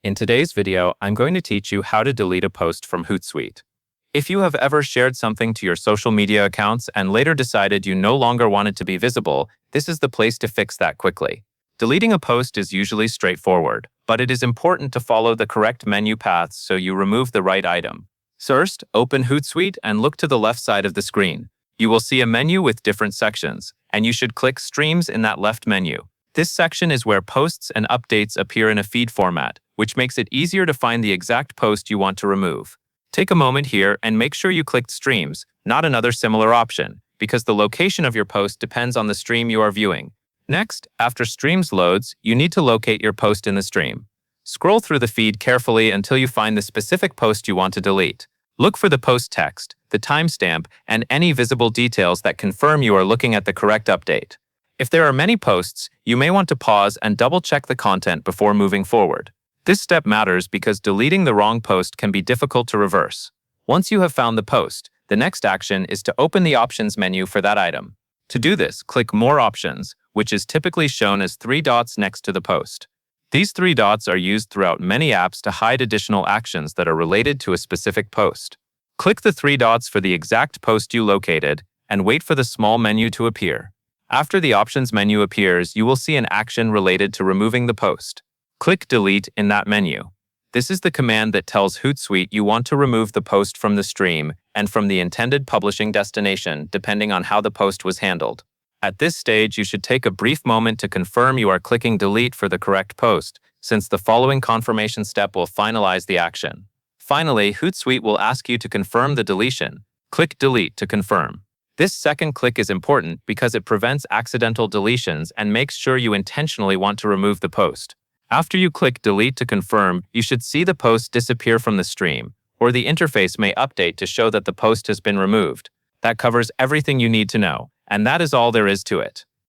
In today's video, I'm going to teach you how to delete a post from Hootsuite. If you have ever shared something to your social media accounts and later decided you no longer want it to be visible, this is the place to fix that quickly. Deleting a post is usually straightforward, but it is important to follow the correct menu paths so you remove the right item. First, open Hootsuite and look to the left side of the screen. You will see a menu with different sections, and you should click Streams in that left menu. This section is where posts and updates appear in a feed format, which makes it easier to find the exact post you want to remove. Take a moment here and make sure you clicked Streams, not another similar option, because the location of your post depends on the stream you are viewing. Next, after Streams loads, you need to locate your post in the stream. Scroll through the feed carefully until you find the specific post you want to delete. Look for the post text, the timestamp, and any visible details that confirm you are looking at the correct update. If there are many posts, you may want to pause and double-check the content before moving forward. This step matters because deleting the wrong post can be difficult to reverse. Once you have found the post, the next action is to open the options menu for that item. To do this, click More Options, which is typically shown as 3 dots next to the post. These 3 dots are used throughout many apps to hide additional actions that are related to a specific post. Click the 3 dots for the exact post you located and wait for the small menu to appear. After the options menu appears, you will see an action related to removing the post. Click Delete in that menu. This is the command that tells Hootsuite you want to remove the post from the stream and from the intended publishing destination, depending on how the post was handled. At this stage, you should take a brief moment to confirm you are clicking Delete for the correct post, since the following confirmation step will finalize the action. Finally, Hootsuite will ask you to confirm the deletion. Click Delete to confirm. This second click is important because it prevents accidental deletions and makes sure you intentionally want to remove the post. After you click Delete to confirm, you should see the post disappear from the stream, or the interface may update to show that the post has been removed. That covers everything you need to know, and that is all there is to it.